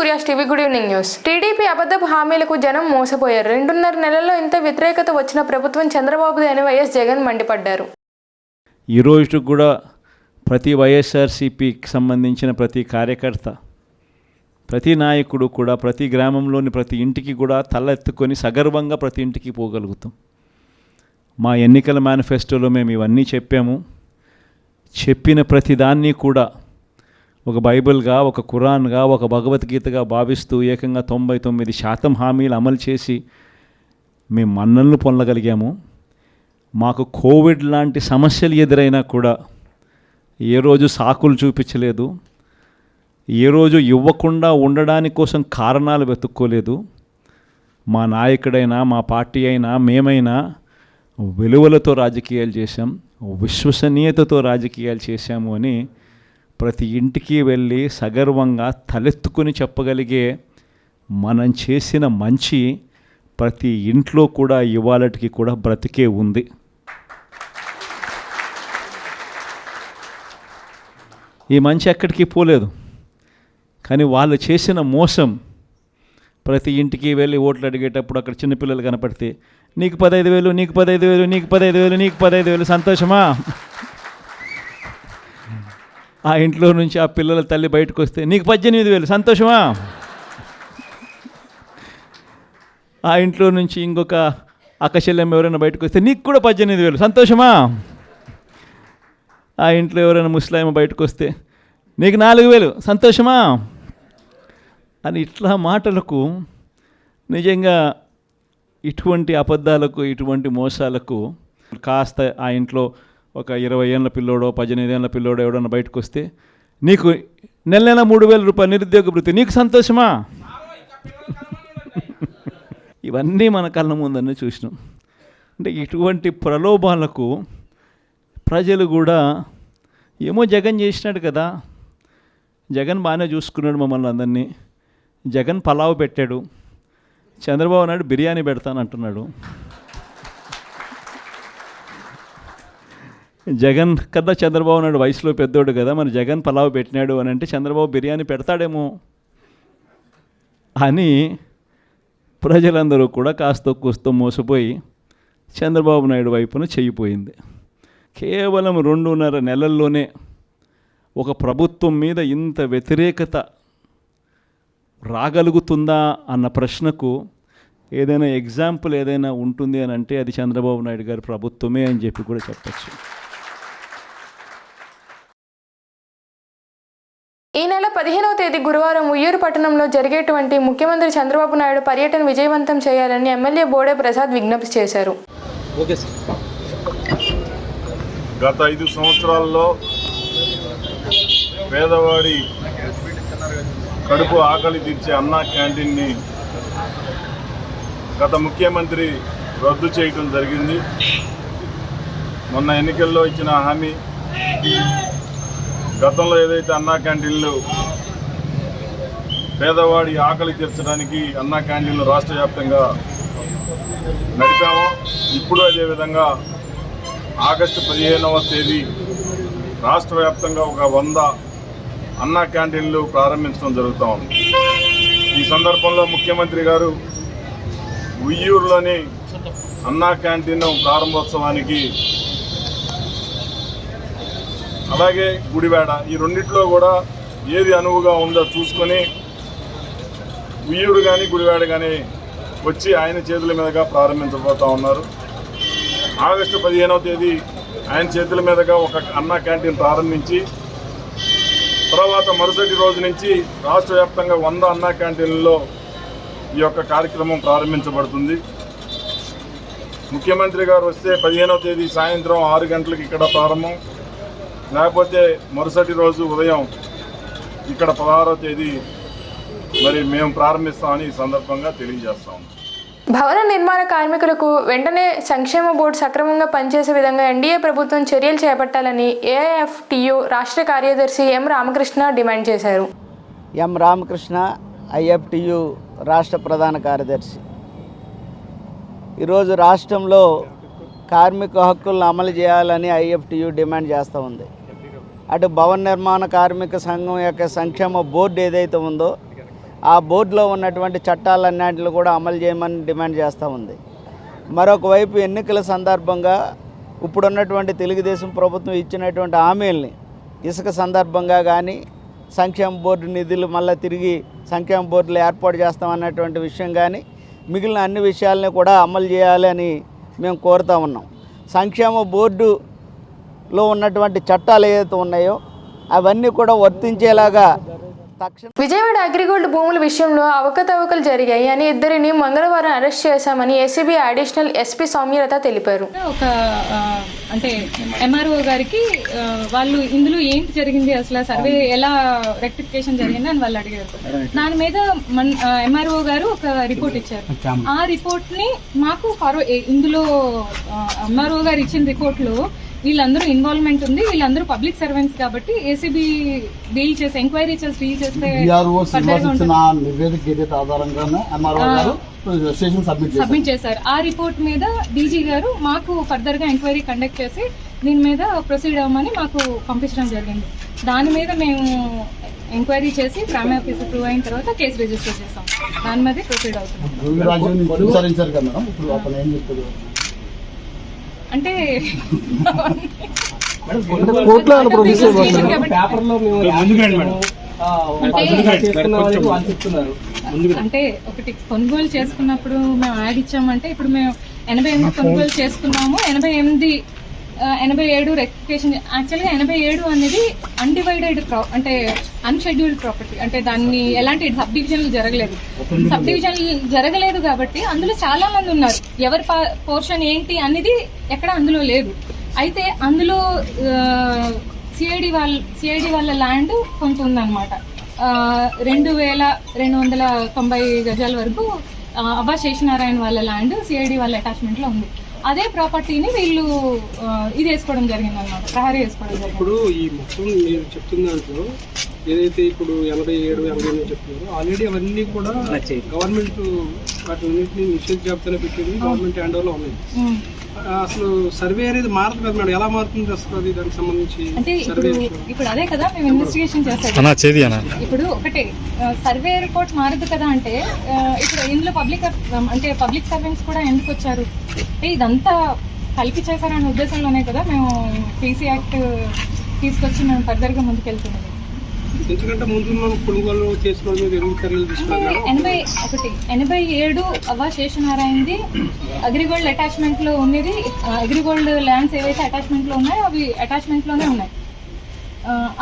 Surya's TV good evening news. TDP అబద్ధపు హామీలకు జనం మోసపోయారు. 2.5 నెలల్లో ఇంత వ్యతిరేకత వచ్చిన ప్రభుత్వం చంద్రబాబుది అని వైఎస్ జగన్ మండిపడ్డారు. ఈ రోజు కూడా ప్రతి వైఎస్ఆర్సీపీకి సంబంధించిన ప్రతి కార్యకర్త, ప్రతి నాయకుడు కూడా ప్రతి గ్రామంలోని ప్రతి ఇంటికి కూడా తలెత్తుకొని సగర్వంగా ప్రతి ఇంటికి పోగలుగుతాం. మా ఎన్నికల మేనిఫెస్టోలో మేము ఇవన్నీ చెప్పాము. చెప్పిన ప్రతిదాన్ని కూడా ఒక బైబిల్గా, ఒక ఖురాన్గా, ఒక భగవద్గీతగా భావిస్తూ ఏకంగా 99% హామీలు అమలు చేసి మేము మన్నలను పొందగలిగాము. మాకు కోవిడ్ లాంటి సమస్యలు ఎదురైనా కూడా ఏ రోజు సాకులు చూపించలేదు, ఏ రోజు ఇవ్వకుండా ఉండడానికి కోసం కారణాలు వెతుక్కోలేదు. మా నాయకుడైనా, మా పార్టీ అయినా, మేమైనా విలువలతో రాజకీయాలు చేశాం, విశ్వసనీయతతో రాజకీయాలు చేశాము అని ప్రతి ఇంటికి వెళ్ళి సగర్వంగా తలెత్తుకుని చెప్పగలిగే మనం చేసిన మంచి ప్రతి ఇంట్లో కూడా ఇవాళటికి కూడా బ్రతికే ఉంది. ఈ మంచి ఎక్కడికి పోలేదు. కానీ వాళ్ళు చేసిన మోసం, ప్రతి ఇంటికి వెళ్ళి ఓట్లు అడిగేటప్పుడు అక్కడ చిన్నపిల్లలు కనపడితే నీకు 15,000, నీకు 15,000, నీకు 15,000, నీకు 15,000, సంతోషమా? ఆ ఇంట్లో నుంచి ఆ పిల్లల తల్లి బయటకు వస్తే నీకు 18,000, సంతోషమా? ఆ ఇంట్లో నుంచి ఇంకొక అక్కచెల్లెమ్మ ఎవరైనా బయటకు వస్తే నీకు కూడా 18,000, సంతోషమా? ఆ ఇంట్లో ఎవరైనా ముస్లాం బయటకు వస్తే నీకు 4,000, సంతోషమా? అని ఇట్లా మాటలకు నిజంగా ఇటువంటి అబద్ధాలకు, ఇటువంటి మోసాలకు కాస్త ఆ ఇంట్లో ఒక 20 ఏళ్ళ పిల్లోడో 18 ఏళ్ళ పిల్లోడో ఎవడన్నా బయటకు వస్తే నీకు నెల 3,000 రూపాయలు నిరుద్యోగ భృతి, నీకు సంతోషమా? ఇవన్నీ మన కళ్ళ ముందన్నీ చూసినాం. అంటే ఇటువంటి ప్రలోభాలకు ప్రజలు కూడా ఏమో జగన్ చేసినాడు కదా, జగన్ బాగానే చూసుకున్నాడు మమ్మల్ని అందరినీ, జగన్ పలావ్ పెట్టాడు, చంద్రబాబు నాయుడు బిర్యానీ పెడతానంటున్నాడు, జగన్ కదా చంద్రబాబు నాయుడు వయసులో పెద్దోడు కదా, మరి జగన్ పలావ్ పెట్టినాడు అని అంటే చంద్రబాబు బిర్యానీ పెడతాడేమో అని ప్రజలందరూ కూడా కాస్త కూస్తో మోసపోయి చంద్రబాబు నాయుడు వైపున చెయ్యిపోయింది. కేవలం 2.5 నెలల్లోనే ఒక ప్రభుత్వం మీద ఇంత వ్యతిరేకత రాగలుగుతుందా అన్న ప్రశ్నకు ఏదైనా ఎగ్జాంపుల్ ఏదైనా ఉంటుంది అని అంటే అది చంద్రబాబు నాయుడు గారి ప్రభుత్వమే అని చెప్పి కూడా చెప్పచ్చు. ఈ నెల 15వ తేదీ గురువారం ఉయ్యూరు పట్టణంలో జరిగేటువంటి ముఖ్యమంత్రి చంద్రబాబు నాయుడు పర్యటన విజయవంతం చేయాలని ఎమ్మెల్యే బోడే ప్రసాద్ విజ్ఞప్తి చేశారు. గత 5 సంవత్సరాల్లో పేదవాడి కడుపు ఆకలి తీర్చే అన్నా క్యాంటీన్ని గత ముఖ్యమంత్రి రద్దు చేయడం జరిగింది. మొన్న ఎన్నికల్లో ఇచ్చిన హామీ, గతంలో ఏదైతే అన్నా క్యాంటీన్లు పేదవాడి ఆకలి తీర్చడానికి అన్నా క్యాంటీన్లు రాష్ట్ర వ్యాప్తంగా నడిపామో, ఇప్పుడు అదేవిధంగా ఆగస్టు 15వ తేదీ రాష్ట్ర వ్యాప్తంగా ఒక 100 అన్నా క్యాంటీన్లు ప్రారంభించడం జరుగుతూ ఉంది. ఈ సందర్భంలో ముఖ్యమంత్రి గారు ఉయ్యూరులోని అన్నా క్యాంటీన్ ప్రారంభోత్సవానికి, అలాగే గుడివాడ, ఈ రెండిట్లో కూడా ఏది అనువుగా ఉందో చూసుకొని ఉయ్యూరు కానీ గుడివాడ కానీ వచ్చి ఆయన చేతుల మీదుగా ప్రారంభించబోతూ ఉన్నారు. ఆగస్టు 15వ తేదీ ఆయన చేతుల మీదుగా ఒక అన్నా క్యాంటీన్ ప్రారంభించి తర్వాత మరుసటి రోజు నుంచి రాష్ట్ర వ్యాప్తంగా 100 అన్నా క్యాంటీన్లలో ఈ యొక్క కార్యక్రమం ప్రారంభించబడుతుంది. ముఖ్యమంత్రి గారు వస్తే 15వ తేదీ సాయంత్రం 6 గంటలకు ఇక్కడ ప్రారంభం, లేకపోతే మరుసటి రోజు ఉదయం ఇక్కడ 16వ తేదీ మరి మేము ప్రారంభిస్తామని ఈ సందర్భంగా తెలియజేస్తాం. భవన నిర్మాణ కార్మికులకు వెంటనే సంక్షేమ బోర్డు సక్రమంగా పనిచేసే విధంగా ఎన్డీఏ ప్రభుత్వం చర్యలు చేపట్టాలని ఏఐఎఫ్టీయూ రాష్ట్ర కార్యదర్శి ఎం రామకృష్ణ డిమాండ్ చేశారు. ఎం రామకృష్ణ, ఐఎఫ్టీయూ రాష్ట్ర ప్రధాన కార్యదర్శి. ఈరోజు రాష్ట్రంలో కార్మిక హక్కులను అమలు చేయాలని ఐఎఫ్టీయూ డిమాండ్ చేస్తూ ఉంది. అటు భవన నిర్మాణ కార్మిక సంఘం యొక్క సంక్షేమ బోర్డు ఏదైతే ఉందో ఆ బోర్డులో ఉన్నటువంటి చట్టాలన్నింటిని కూడా అమలు చేయమని డిమాండ్ చేస్తూ ఉంది. మరొక వైపు ఎన్నికల సందర్భంగా ఇప్పుడున్నటువంటి తెలుగుదేశం ప్రభుత్వం ఇచ్చినటువంటి హామీల్ని ఇసుక సందర్భంగా కానీ సంక్షేమ బోర్డు నిధులు మళ్ళీ తిరిగి సంక్షేమ బోర్డులు ఏర్పాటు చేస్తామన్నటువంటి విషయం కానీ మిగిలిన అన్ని విషయాలని కూడా అమలు చేయాలి అని మేము కోరుతూ ఉన్నాం. సంక్షేమ బోర్డులో ఉన్నటువంటి చట్టాలు ఏదైతే ఉన్నాయో అవన్నీ కూడా వర్తించేలాగా తక్షణ విజయవాడ అగ్రిగోల్డ్ భూముల విషయంలో అవకతవకలు జరిగాయి అని ఇద్దరిని మంగళవారం అరెస్ట్ చేశామని ఏసీబీ అడిషనల్ ఎస్పీ సౌమ్యలత తెలిపారు. ఒక అంటే ఎంఆర్ఓ గారికి వాళ్ళు ఇందులో ఏంటి జరిగింది, అసలు సర్వే ఎలా రెక్టిఫికేషన్ జరిగింది అని వాళ్ళు అడిగారు. దాని మీద ఎంఆర్ఓ గారు ఒక రిపోర్ట్ ఇచ్చారు. ఆ రిపోర్ట్ ని మాకు ఇందులో ఎంఆర్ఓ గారు ఇచ్చిన రిపోర్ట్ లో వీళ్ళందరూ ఇన్వాల్వ్మెంట్ ఉంది, వీళ్ళందరూ పబ్లిక్ సర్వెంట్స్ కాబట్టి ఏసీబీ డీల్ చేసి ఎంక్వైరీ చేసి డీల్ చేస్తే సబ్మిట్ చేశారు. ఆ రిపోర్ట్ మీద డీజీ గారు మాకు ఫర్దర్ గా ఎంక్వైరీ కండక్ట్ చేసి దీని మీద ప్రొసీడ్ అవ్వమని మాకు పంపించడం జరిగింది. దాని మీద మేము ఎంక్వైరీ చేసి క్రైమ్ ఆఫీసర్ ప్రూవ్ అయిన తర్వాత కేసు రిజిస్టర్ చేస్తాం. దాని మీద ప్రొసీడ్ అవుతున్నాం. అంటే అంటే ఒకటి కొనుగోలు చేసుకున్నప్పుడు మేము యాడ్ ఇచ్చామంటే ఇప్పుడు మేము 88 కొనుగోలు చేసుకున్నాము. 87 రెక్టిఫికేషన్. యాక్చువల్గా 87 అనేది అన్డివైడెడ్ అంటే అన్షెడ్యూల్డ్ ప్రాపర్టీ, అంటే దాన్ని ఎలాంటి సబ్ డివిజన్లు జరగలేదు. సబ్ డివిజన్ జరగలేదు కాబట్టి అందులో చాలా మంది ఉన్నారు. ఎవరి పోర్షన్ ఏంటి అనేది ఎక్కడ అందులో లేదు. అయితే అందులో సిఐడి వాళ్ళ ల్యాండ్ కొంత ఉందన్నమాట. 2290 గజాల వరకు అబ్బా శేషనారాయణ వాళ్ళ ల్యాండ్ సిఐడి వాళ్ళ అటాచ్మెంట్ లో ఉంది. అదే ప్రాపర్టీని వీళ్ళు ఇది వేసుకోవడం జరిగింది అన్నమాట, ప్రహరీ వేసుకోవడం జరిగింది. ఇప్పుడు ఈ మొత్తం మీరు చెప్తున్న దాంట్లో ఏదైతే ఇప్పుడు 87, 88 చెప్తున్నారో ఆల్రెడీ అవన్నీ కూడా గవర్నమెంట్ వాటిని నిషేధ జాబితాలో పెట్టేది గవర్నమెంట్ హ్యాండ్ ఓవర్ లో ఉన్నాయి. అసలు సర్వే అనేది మారుతుంది కదా మేడం, ఎలా మారుతుంది అసలు అది దానికి సంబంధించి? అంటే ఇప్పుడు అదే కదా మేము ఇన్వెస్టిగేషన్ చేస్తాం. ఇప్పుడు ఒకటే సర్వే రిపోర్ట్ మారదు కదా అంటే ఇప్పుడు ఇందులో పబ్లిక్ సర్వెంట్స్ కూడా ఎందుకు వచ్చారు అంటే ఇదంతా కలిపి చేశారనే ఉద్దేశంలోనే కదా మేము పీసీ యాక్ట్ తీసుకొచ్చి మేము ఫర్దర్ గా ముందుకెళ్తున్నాం. ఎందుకంటే ముందు మనం కొనుగోలు చేసుకోవడం మీద ఎరువు చర్యలు తీసుకున్నాం. 87 అవ్వ శేషనారాయణది అగ్రిగోల్డ్ అటాచ్మెంట్ లో ఉన్నది. అగ్రిగోల్డ్ ల్యాండ్స్ ఏవైతే అటాచ్మెంట్ లో ఉన్నాయో అవి అటాచ్మెంట్ లోనే ఉన్నాయి.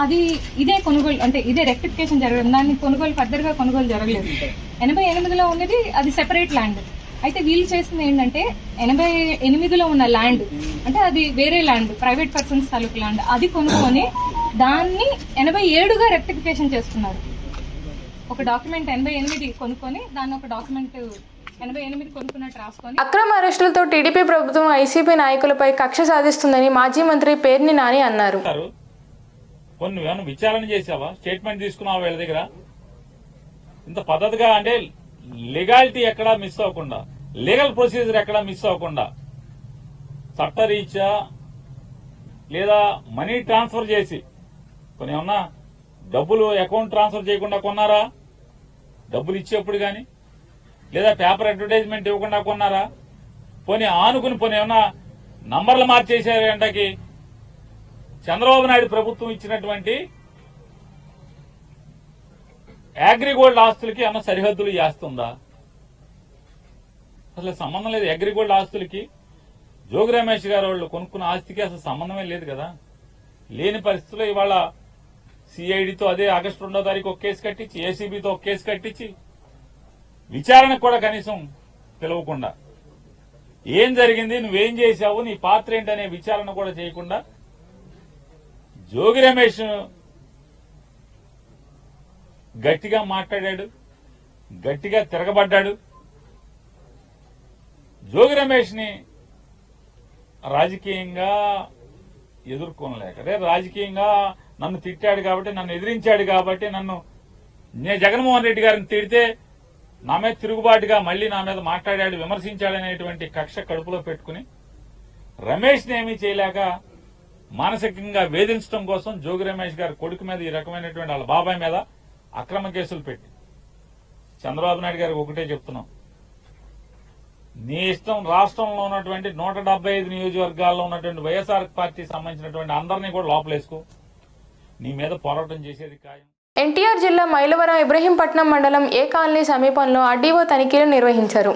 అది ఇదే కొనుగోలు అంటే ఇదే రెక్టిఫికేషన్ జరగదు, దాన్ని కొనుగోలు ఫర్దర్ గా కొనుగోలు జరగలేదు. 88లో ఉన్నది అది సెపరేట్ ల్యాండ్. అయితే వీళ్ళు చేసింది ఏంటంటే 88లో ఉన్న ల్యాండ్ అంటే అది వేరే ల్యాండ్, ప్రైవేట్ పర్సన్స్ తాలూకు ల్యాండ్, అది కొనుక్కొని దాన్ని 87గా రెక్టిఫికేషన్ చేస్తున్నారు. ఒక డాక్యుమెంట్ 88 కొనుక్కొని దాన్ని ఒక డాక్యుమెంట్ 88 కొనుక్కున్నట్టు రాసుకొని. అక్రమ అరెస్టులతో టీడీపీ ప్రభుత్వం ఐసీపీ నాయకులపై కక్ష సాధిస్తుందని మాజీ మంత్రి పేర్ని నాని అన్నారు. కొన్ని విచారణ చేసావా? స్టేట్మెంట్ తీసుకున్నావా వీళ్ళ దగ్గర? ఇంత పద్ధతిగా అంటే లీగాలిటీ ఎక్కడా మిస్ అవ్వకుండా, లీగల్ ప్రొసీజర్ ఎక్కడా మిస్ అవ్వకుండా చట్టరీత్యా లేదా మనీ ట్రాన్స్ఫర్ చేసి కొన్ని ఏమన్నా డబ్బులు అకౌంట్ ట్రాన్స్ఫర్ చేయకుండా కొన్నారా? డబ్బులు ఇచ్చేప్పుడు గాని లేదా పేపర్ అడ్వర్టైజ్మెంట్ ఇవ్వకుండా కొన్నారా? పోనీ ఆనుకుని పోనీ ఏమన్నా నంబర్లు మార్చేసారంటకి చంద్రబాబు నాయుడు ప్రభుత్వం ఇచ్చినటువంటి అగ్రిగోల్డ్ ఆస్తులకి అన్న సరిహద్దులు చేస్తుందా? అసలు సంబంధం లేదు. అగ్రిగోల్డ్ ఆస్తులకి జోగి రమేష్ గారు వాళ్ళు కొనుక్కున్న ఆస్తికి అసలు సంబంధమే లేదు కదా. లేని పరిస్థితుల్లో ఇవాళ సిఐడితో అదే ఆగస్టు 2వ తారీఖు ఒక కేసు కట్టించి, ఏసీబీతో ఒక కేసు కట్టించి విచారణకు కూడా కనీసం పిలవకుండా ఏం జరిగింది, నువ్వేం చేశావు, నీ పాత్ర ఏంటనే విచారణ కూడా చేయకుండా జోగి రమేష్ గట్టిగా మాట్లాడాడు, గట్టిగా తిరగబడ్డాడు. జోగి రమేష్ ని రాజకీయంగా ఎదుర్కోనలేక, రాజకీయంగా నన్ను తిట్టాడు కాబట్టి, నన్ను ఎదిరించాడు కాబట్టి, నేను జగన్మోహన్ రెడ్డి గారిని తిడితే నా మీద తిరుగుబాటుగా మళ్లీ నా మీద మాట్లాడాడు, విమర్శించాడనేటువంటి కక్ష కడుపులో పెట్టుకుని రమేష్ ని ఏమీ చేయలేక మానసికంగా వేధించడం కోసం జోగి రమేష్ గారి కొడుకు మీద ఈ రకమైనటువంటి వాళ్ళ బాబాయ్ మీద అక్రమ కేసులు పెట్టి చంద్రబాబు నాయుడు గారికి ఒకటే చెప్తున్నాం, నీ ఇష్టం రాష్ట్రంలో ఉన్నటువంటి 175 నియోజకవర్గాల్లో ఉన్నటువంటి వైఎస్ఆర్ పార్టీకి సంబంధించినటువంటి అందరినీ కూడా లోపలేసుకో, నీ మీద పోరాటం చేసేది ఖాయం. ఎన్టీఆర్ జిల్లా మైలవరం ఇబ్రహీంపట్నం మండలం ఏ కాలనీ సమీపంలో ఆర్డీఓ తనిఖీలు నిర్వహించారు.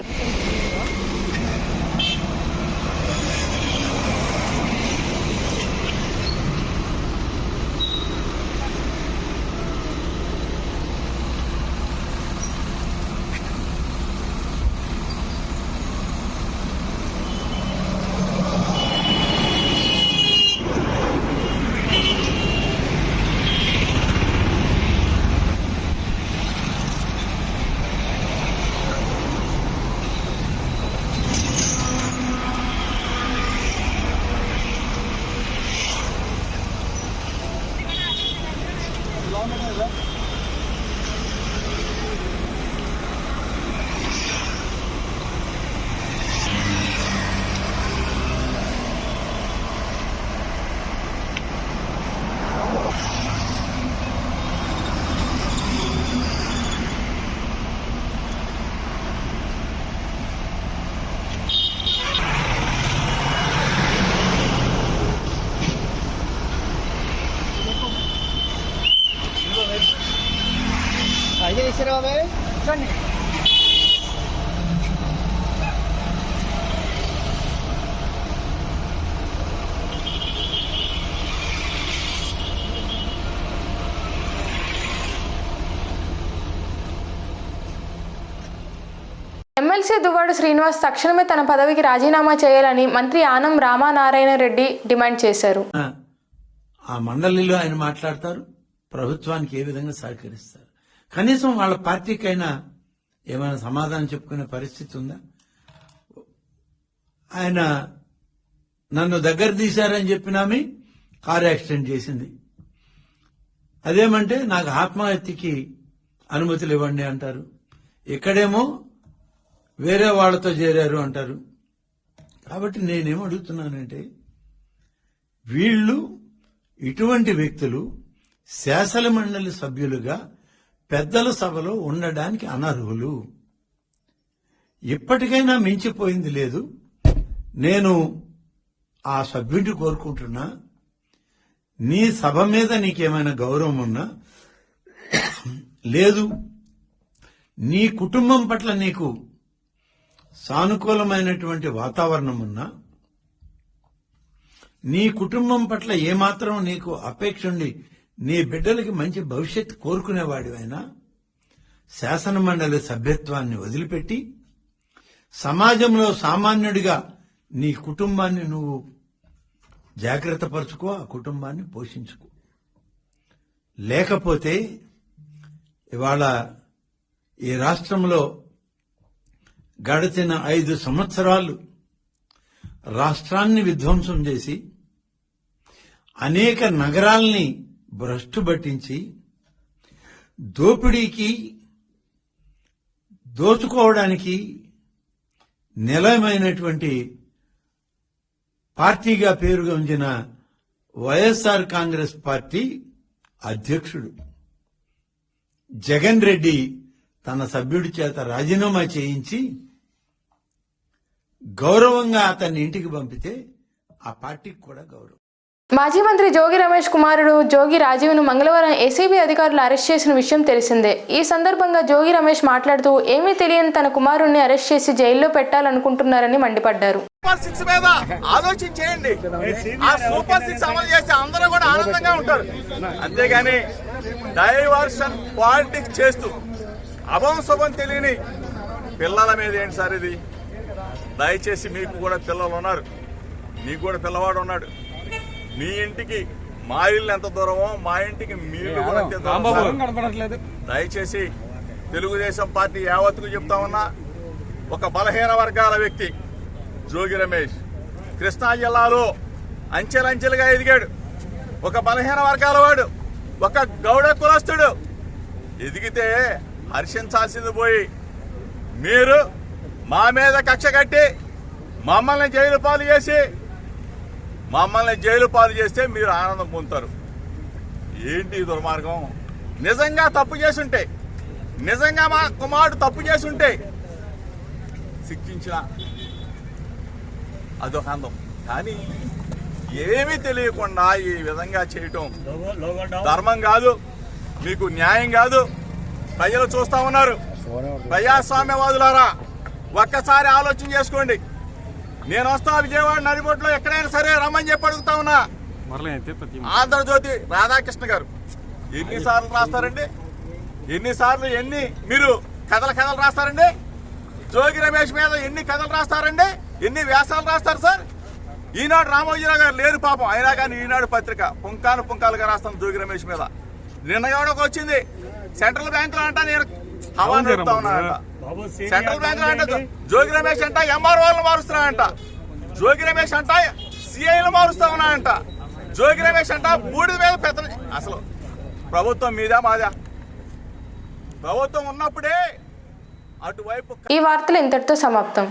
ఎమ్మెల్సీ దువ్వాడు శ్రీనివాస్ తక్షణమే తన పదవికి రాజీనామా చేయాలని మంత్రి ఆనం రామానారాయణ రెడ్డి డిమాండ్ చేశారు. ఆ మండలిలో ఆయన మాట్లాడతారు, ప్రభుత్వానికి ఏ విధంగా సహకరిస్తారు, కనీసం వాళ్ళ పార్టీకైనా ఏమైనా సమాధానం చెప్పుకునే పరిస్థితి ఉందా? ఆయన నన్ను దగ్గర తీశారని చెప్పినామి కారు యాక్సిడెంట్ చేసింది, అదేమంటే నాకు ఆత్మహత్యకి అనుమతులు ఇవ్వండి అంటారు, ఇక్కడేమో వేరే వాళ్లతో చేరారు అంటారు. కాబట్టి నేనేం అడుగుతున్నానంటే, వీళ్ళు ఇటువంటి వ్యక్తులు శాసన మండలి సభ్యులుగా పెద్దల సభలో ఉండడానికి అనర్హులు. ఇప్పటికైనా మించిపోయింది లేదు. నేను ఆ సభ్యుడిని కోరుకుంటున్నా, నీ సభ మీద నీకేమైనా గౌరవం ఉన్నా, లేదు నీ కుటుంబం పట్ల నీకు సానుకూలమైనటువంటి వాతావరణం ఉన్నా, నీ కుటుంబం పట్ల ఏమాత్రం నీకు అపేక్ష ఉండి నీ బిడ్డలకి మంచి భవిష్యత్తు కోరుకునేవాడివైనా శాసన మండలి సభ్యత్వాన్ని వదిలిపెట్టి సమాజంలో సామాన్యుడిగా నీ కుటుంబాన్ని నువ్వు జాగ్రత్త పరుచుకో, ఆ కుటుంబాన్ని పోషించుకో. లేకపోతే ఇవాళ ఈ రాష్ట్రంలో గడిచిన 5 సంవత్సరాలు రాష్ట్రాన్ని విధ్వంసం చేసి అనేక నగరాల్ని భ్రష్టు పట్టించి దోపిడీకి దోచుకోవడానికి నిలయమైనటువంటి పార్టీగా పేరుగొందిన వైఎస్ఆర్ కాంగ్రెస్ పార్టీ అధ్యక్షుడు జగన్ రెడ్డి తన సభ్యుడి చేత రాజీనామా చేయించి గౌరవంగా అతన్ని ఇంటికి పంపితే ఆ పార్టీకి కూడా గౌరవం. మాజీ మంత్రి జోగి రమేష్ కుమారుడు జోగి రాజీవ్ను మంగళవారం ఏసీబీ అధికారులు అరెస్ట్ చేసిన విషయం తెలిసిందే. ఈ సందర్భంగా జోగి రమేష్ మాట్లాడుతూ ఏమీ తెలియని తన కుమారుణ్ణి అరెస్ట్ చేసి జైల్లో పెట్టాలనుకుంటున్నారని మండిపడ్డారు. సూపర్ 6 మీద ఆలోచన చేయండి. ఆ సూపర్ 6 అమలు చేస్తే అందరూ కూడా ఆనందంగా ఉంటారు. అంతేగాని డైవర్షన్ పాలిటిక్స్ చేస్తూ అభం శుభం తెలియని పిల్లల మీద ఏంటి సార్ ఇది? దయచేసి మీకు కూడా పిల్లలు ఉన్నారు, నీకు కూడా పిల్లవాడు ఉన్నాడు. మీ ఇంటికి మా ఇల్లు ఎంత దూరమో మా ఇంటికి మీ ఇల్లు కూడా అంతే దూరం. దయచేసి తెలుగుదేశం పార్టీ యావత్తుకు చెప్తా ఉన్నా, ఒక బలహీన వర్గాల వ్యక్తి జోగి రమేష్ కృష్ణా జిల్లాలో అంచెలంచెలుగా ఎదిగాడు. ఒక బలహీన వర్గాల వాడు, ఒక గౌడ కులస్తుడు. ఎదిగితే హర్షించాల్సింది పోయి మీరు మా మీద కక్ష కట్టి మమ్మల్ని జైలు పాలు చేస్తే మీరు ఆనందం పొందుతారు. ఏంటి దుర్మార్గం? నిజంగా తప్పు చేసుంటే నిజంగా మా కుమారుడు తప్పు చేసి ఉంటే శిక్షించిన అదొక అందం. కానీ ఏమీ తెలియకుండా ఈ విధంగా చేయటం ధర్మం కాదు, మీకు న్యాయం కాదు. ప్రజలు చూస్తా ఉన్నారు. ప్రజాస్వామ్యవాదులారా, ఒక్కసారి ఆలోచన చేసుకోండి. నేను వస్తా విజయవాడ నడిబొట్టులో ఎక్కడైనా సరే రమ్మని చెప్పి అడుగుతా ఉన్నా. ఆంధ్రజ్యోతి రాధాకృష్ణ గారు ఎన్నిసార్లు రాస్తారండి? ఎన్ని మీరు కథలు రాస్తారండి? జోగి రమేష్ మీద ఎన్ని కథలు రాస్తారండి? ఎన్ని వ్యాసాలు రాస్తారు సార్? ఈనాడు రామోజీరావు గారు లేరు పాపం, అయినా కానీ ఈనాడు పత్రిక పుంకాలుగా రాస్తాను జోగి రమేష్ మీద. నిన్న కూడా వచ్చింది సెంట్రల్ బ్యాంక్ లో అంట, నేను హవా నడుపుతా ఉన్నానంట. సెంట్రల్ బ్యాంక్ లో అంట జోగి రమేష్ అంట ఎంఆర్ఓలను మారుస్తున్నానంట, జోగి రమేష్ అంట సిఐలు మారుస్తా ఉన్నానంట, జోగి రమేష్ అంట బూడిద మీద పెద్ద. అసలు ప్రభుత్వం మీదా మాదా? ప్రభుత్వం ఉన్నప్పుడే అటువైపు. ఈ వార్తలు ఇంతటితో సమాప్తం.